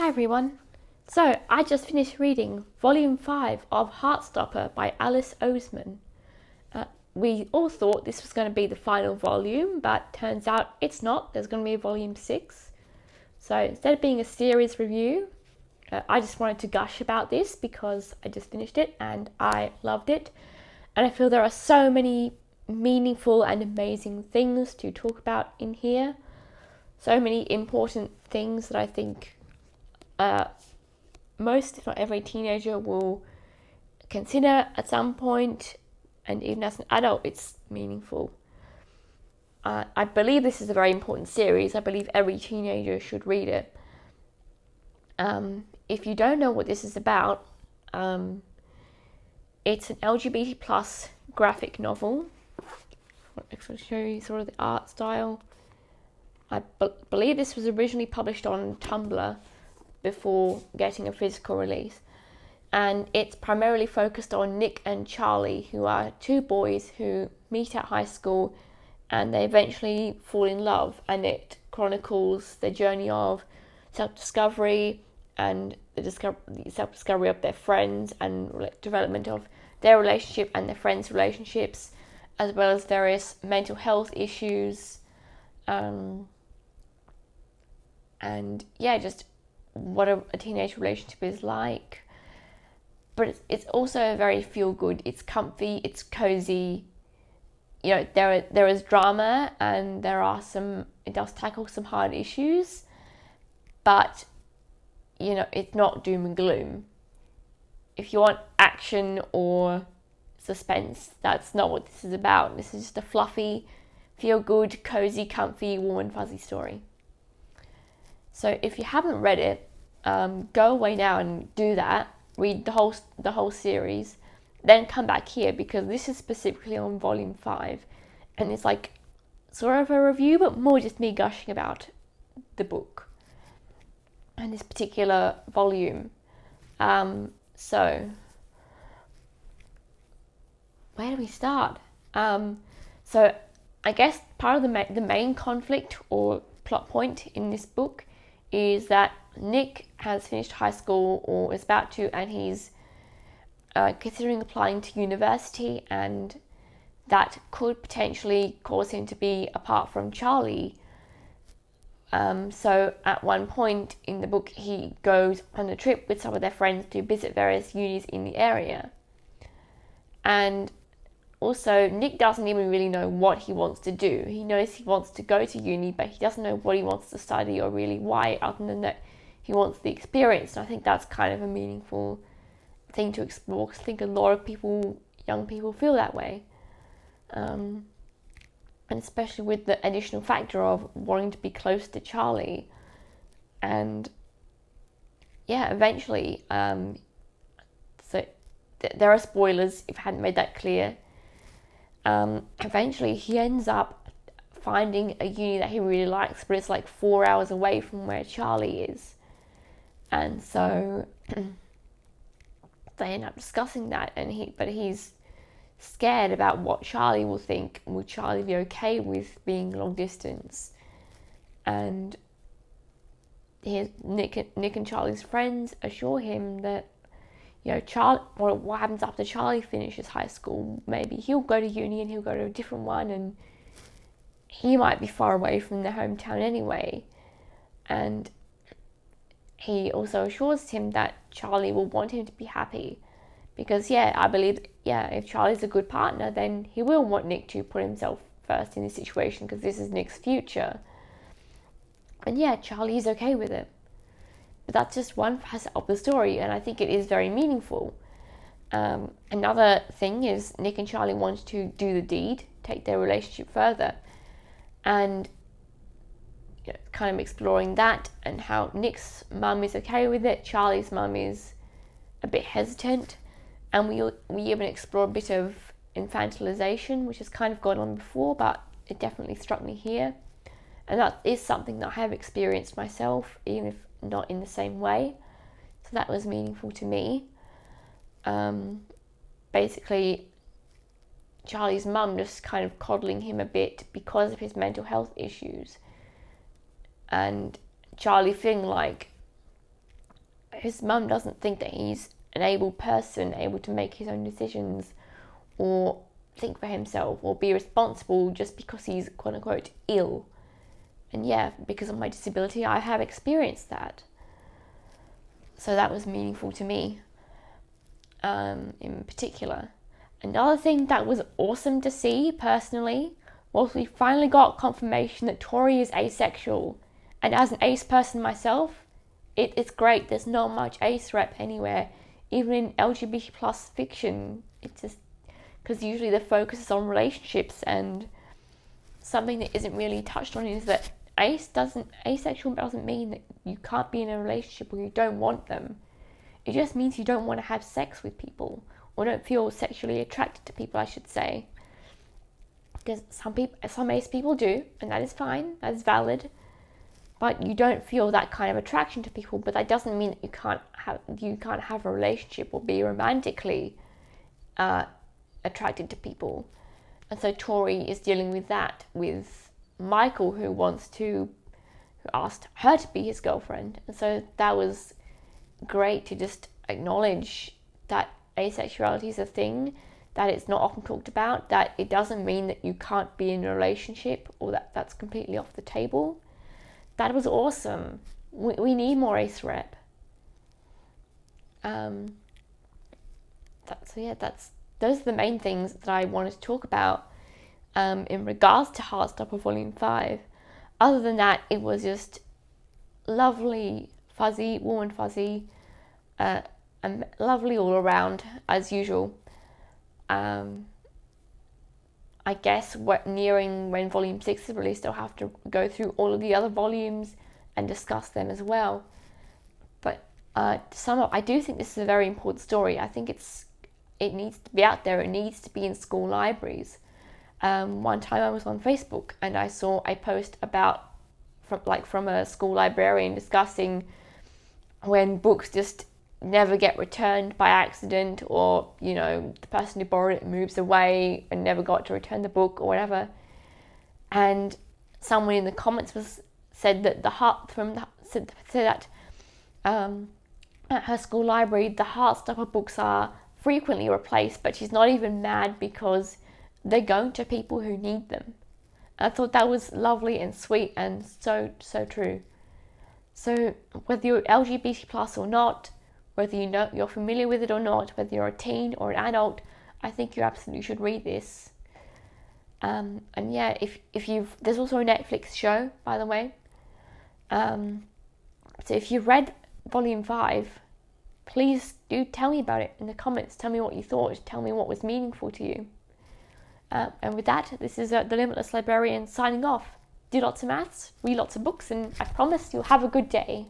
everyone. So, I just finished reading Volume 5 of Heartstopper by Alice Oseman. We all thought this was going to be the final volume, but turns out it's not. There's going to be a Volume 6. So, instead of being a series review, I just wanted to gush about this because I just finished it and I loved it. And I feel there are so many meaningful and amazing things to talk about in here. So many important things that I think most, if not every teenager will consider at some point, and even as an adult, it's meaningful. I believe this is a very important series. I believe every teenager should read it. If you don't know what this is about, it's an LGBT plus graphic novel. I'll show you sort of the art style. I believe this was originally published on Tumblr before getting a physical release, and it's primarily focused on Nick and Charlie, who are two boys who meet at high school and they eventually fall in love, and it chronicles the journey of self-discovery and the self-discovery of their friends and development of their relationship and their friends' relationships, as well as various mental health issues, and just what a teenage relationship is like. But it's also very feel good. It's comfy, it's cozy. You know, there is drama and it does tackle some hard issues, but you know, it's not doom and gloom. If you want action or suspense, that's not what this is about. This is just a fluffy, feel good, cozy, comfy, warm and fuzzy story. So if you haven't read it, go away now and do that. Read the whole series, then come back here, because this is specifically on Volume 5, and it's like sort of a review, but more just me gushing about the book and this particular volume. So where do we start? So I guess part of the main conflict or plot point in this book is that Nick has finished high school or is about to, and he's considering applying to university, and that could potentially cause him to be apart from Charlie. So at one point in the book, he goes on a trip with some of their friends to visit various unis in the area. And also, Nick doesn't even really know what he wants to do. He knows he wants to go to uni, but he doesn't know what he wants to study or really why, other than that he wants the experience. And I think that's kind of a meaningful thing to explore, because I think a lot of young people feel that way. And especially with the additional factor of wanting to be close to Charlie. And yeah, eventually, so there are spoilers if I hadn't made that clear. Eventually he ends up finding a uni that he really likes, but it's like 4 hours away from where Charlie is. And so they end up discussing that, but he's scared about what Charlie will think. Will Charlie be okay with being long distance? And Nick and Charlie's friends assure him that, you know, what happens after Charlie finishes high school? Maybe he'll go to uni and he'll go to a different one, and he might be far away from their hometown anyway. And he also assures him that Charlie will want him to be happy, because I believe if Charlie's a good partner, then he will want Nick to put himself first in this situation, because this is Nick's future. And Charlie's okay with it. But that's just one facet of the story, and I think it is very meaningful. Another thing is Nick and Charlie want to do the deed, take their relationship further, and kind of exploring that, and how Nick's mum is okay with it, Charlie's mum is a bit hesitant, and we even explore a bit of infantilisation, which has kind of gone on before, but it definitely struck me here. And that is something that I have experienced myself, even if not in the same way. So that was meaningful to me. Basically, Charlie's mum just kind of coddling him a bit because of his mental health issues. And Charlie feeling like his mum doesn't think that he's an able person, able to make his own decisions or think for himself or be responsible just because he's quote unquote ill. And yeah, because of my disability, I have experienced that. So that was meaningful to me, in particular. Another thing that was awesome to see personally was we finally got confirmation that Tori is asexual. And as an ace person myself, it's great. There's not much ace rep anywhere, even in LGBT plus fiction. It's just because usually the focus is on relationships, and something that isn't really touched on is that asexual doesn't mean that you can't be in a relationship or you don't want them. It just means you don't want to have sex with people, or don't feel sexually attracted to people, I should say. Because some ace people do, and that is fine, that is valid. But you don't feel that kind of attraction to people, but that doesn't mean that you can't have a relationship or be romantically attracted to people. And so Tori is dealing with that with Michael, who asked her to be his girlfriend. And so that was great to just acknowledge that asexuality is a thing, that it's not often talked about, that it doesn't mean that you can't be in a relationship or that that's completely off the table. That was awesome. We need more ace rep. Those are the main things that I wanted to talk about in regards to Heartstopper Volume 5. Other than that, it was just lovely, warm and fuzzy, and lovely all around, as usual. I guess nearing when Volume 6 is released, I'll have to go through all of the other volumes and discuss them as well. But to sum up, I do think this is a very important story. I think it needs to be out there. It needs to be in school libraries. One time I was on Facebook and I saw a post from a school librarian discussing when books just never get returned by accident, or the person who borrowed it moves away and never got to return the book or whatever. And someone in the comments said that at her school library the Heartstopper books are frequently replaced, but she's not even mad because they're going to people who need them. I thought that was lovely and sweet and so true. So whether you're LGBT plus or not, whether you're familiar with it or not, whether you're a teen or an adult, I think you absolutely should read this. And yeah, there's also a Netflix show, by the way. So if you've read Volume 5, please do tell me about it in the comments. Tell me what you thought. Tell me what was meaningful to you. And with that, this is the Limitless Librarian signing off. Do lots of maths, read lots of books, and I promise you'll have a good day.